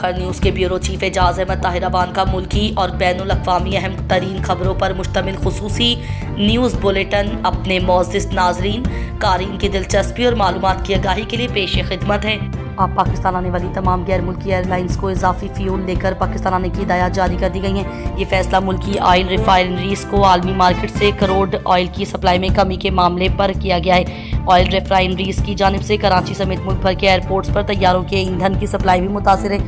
فخر نیوز کے bureau chief اعجاز احمد طاہر اوان کا ملکی اور بین الاقوامی اہم ترین خبروں پر مشتمل خصوصی نیوز بلیٹن اپنے معزز ناظرین قارئین کی دلچسپی اور معلومات کی آگاہی کے لیے پیش خدمت ہے۔ آپ پاکستان آنے والی تمام غیر ملکی ایئر لائنز کو اضافی فیول لے کر پاکستان آنے کی ہدایات جاری کر دی گئی ہیں۔ یہ فیصلہ ملکی آئل ریفائنریز کو عالمی مارکیٹ سے کروڈ آئل کی سپلائی میں کمی کے معاملے پر کیا گیا ہے۔ آئل ریفائنریز کی جانب سے کراچی سمیت ملک بھر کے ایئرپورٹس پر طیاروں کے ایندھن کی سپلائی بھی متاثر ہے۔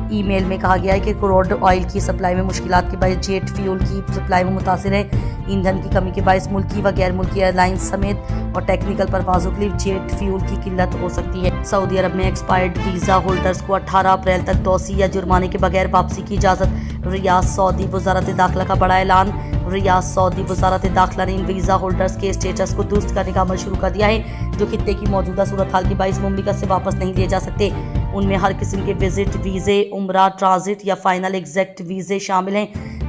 ای میل میں کہا گیا ہے کہ کروڈ آئل کی سپلائی میں مشکلات کے باعث جیٹ فیول کی سپلائی میں متاثر ہے۔ ایندھن کی کمی کے باعث ملکی و غیر ملکی ایئر لائنز سمیت اور ٹیکنیکل پروازوں کے لیے جیٹ فیول کی قلت ہو سکتی ہے۔ سعودی عرب میں ایکسپائرڈ ویزا ہولڈرز کو 18 اپریل تک توسیع یا جرمانے کے بغیر واپسی کی اجازت۔ ریاض سعودی وزارت داخلہ کا بڑا اعلان۔ ریاض سعودی وزارت داخلہ نے ان ویزا ہولڈرز کے اسٹیٹس کو درست کرنے کا عمل شروع کر دیا ہے جو خطے کی موجودہ صورتحال کے باعث مملکت سے واپس نہیں لیے جا سکتے۔ ان میں ہر قسم کے وزٹ ویزے، عمرہ، ٹرانزٹ یا فائنل ایگزیکٹ ویزے شامل ہیں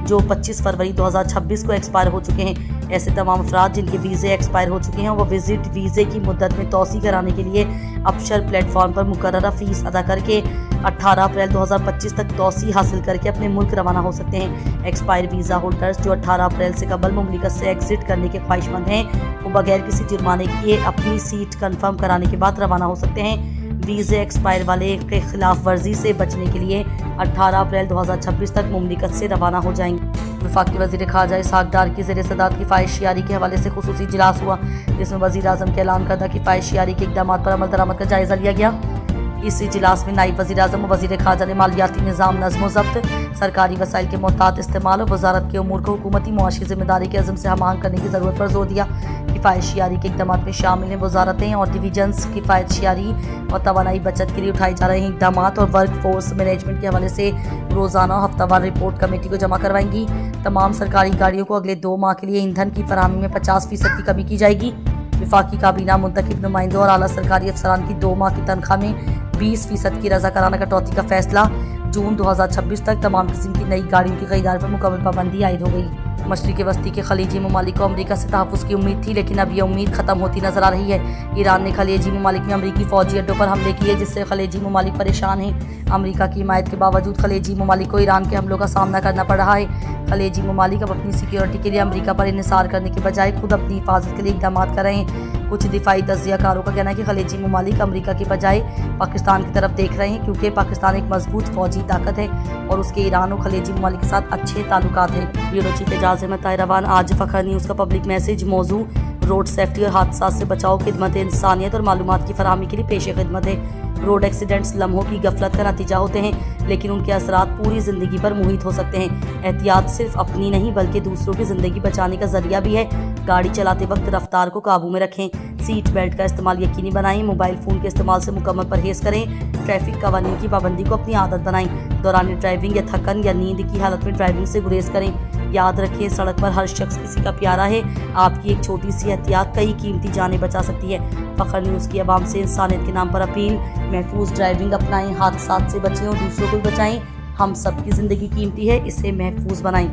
جو 25 فروری 2026 کو ایکسپائر ہو چکے ہیں۔ ایسے تمام افراد جن کے ویزے ایکسپائر ہو چکے ہیں وہ وزٹ ویزے کی مدت میں توسیع کرانے کے لیے ابشر پلیٹ فارم پر مقررہ فیس ادا کر کے 18 اپریل 2025 تک توسیع حاصل کر کے اپنے ملک روانہ ہو سکتے ہیں۔ ایکسپائر ویزا ہولڈرز جو 18 اپریل سے قبل مملکت سے ایگزٹ کرنے کے خواہش مند ہیں وہ بغیر کسی جرمانے کیے اپنی سیٹ کنفرم کرانے کے بعد روانہ ہو سکتے ہیں۔ ویزے ایکسپائر والے کے خلاف ورزی سے بچنے کے لیے 18 اپریل 2026 تک مملکت سے روانہ ہو جائیں گے۔ وفاقی وزیر خارجہ اسحاق ڈار کی زیر صدارت کفایت شعاری کے حوالے سے خصوصی اجلاس ہوا جس میں وزیر اعظم کے اعلان کردہ کفایت شعاری کے اقدامات پر عمل درآمد کا جائزہ لیا گیا۔ اس اجلاس میں نائب وزیر اعظم و وزیر خارجہ نے مالیاتی نظام نظم و ضبط، سرکاری وسائل کے محتاط استعمال اور وزارت کے امور کو حکومتی معاشی ذمہ داری کے عزم سے ہم آہنگ کرنے کی ضرورت پر زور دیا۔ کفایت شعاری کے اقدامات میں شامل ہیں وزارتیں اور ڈویژنز کفایت شعاری اور توانائی بچت کے لیے اٹھائے جا رہے ہیں اقدامات اور ورک فورس مینجمنٹ کے حوالے سے روزانہ اور ہفتہ وار رپورٹ کمیٹی کو جمع کروائیں گی۔ تمام سرکاری گاڑیوں کو اگلے 2 ماہ کے لیے ایندھن کی فراہمی میں 50% کی کمی کی جائے گی۔ وفاقی کابینہ منتخب نمائندوں اور اعلیٰ سرکاری افسران کی 2 ماہ کی تنخواہ میں 20% کی رضاکارانہ کٹوتی کا فیصلہ۔ جون 2026 تک تمام قسم کی نئی گاڑیوں کی خریدار پر مکمل پابندی عائد ہو گئی۔ مشرق وسطی کے خلیجی ممالک کو امریکہ سے تحفظ کی امید تھی لیکن اب یہ امید ختم ہوتی نظر آ رہی ہے۔ ایران نے خلیجی ممالک میں امریکی فوجی اڈوں پر حملے کیے جس سے خلیجی ممالک پریشان ہیں۔ امریکہ کی حمایت کے باوجود خلیجی ممالک کو ایران کے حملوں کا سامنا کرنا پڑ رہا ہے۔ خلیجی ممالک اب اپنی سیکیورٹی کے لیے امریکہ پر انحصار کرنے کے بجائے خود اپنی حفاظت کے لیے اقدامات کر رہے ہیں۔ کچھ دفاعی تجزیہ کاروں کا کہنا ہے کہ خلیجی ممالک امریکہ کے بجائے پاکستان کی طرف دیکھ رہے ہیں کیونکہ پاکستان ایک مضبوط فوجی طاقت ہے اور اس کے ایران اور خلیجی ممالک کے ساتھ اچھے تعلقات ہیں۔ بیورو چیف اعجاز احمد طاہر اوان آج فخر نیوز کا پبلک میسج موضوع روڈ سیفٹی اور حادثات سے بچاؤ، خدمت انسانیت اور معلومات کی فراہمی کے لیے پیش خدمت ہے۔ روڈ ایکسیڈنٹس لمحوں کی غفلت کا نتیجہ ہوتے ہیں لیکن ان کے اثرات پوری زندگی پر محیط ہو سکتے ہیں۔ احتیاط صرف اپنی نہیں بلکہ دوسروں کی زندگی بچانے کا ذریعہ بھی ہے۔ گاڑی چلاتے وقت رفتار کو قابو میں رکھیں، سیٹ بیلٹ کا استعمال یقینی بنائیں، موبائل فون کے استعمال سے مکمل پرہیز کریں، ٹریفک قوانین کی پابندی کو اپنی عادت بنائیں، دوران ڈرائیونگ یا تھکن یا نیند کی حالت میں ڈرائیونگ سے گریز کریں۔ یاد رکھیں سڑک پر ہر شخص کسی کا پیارا ہے، آپ کی ایک چھوٹی سی احتیاط کئی قیمتی جانیں بچا سکتی ہے۔ فخر نیوز کی عوام سے انسانیت کے نام پر اپیل، محفوظ ڈرائیونگ اپنائیں، حادثات سے بچیں اور دوسروں کو بھی بچائیں۔ ہم سب کی زندگی قیمتی ہے، اسے محفوظ بنائیں۔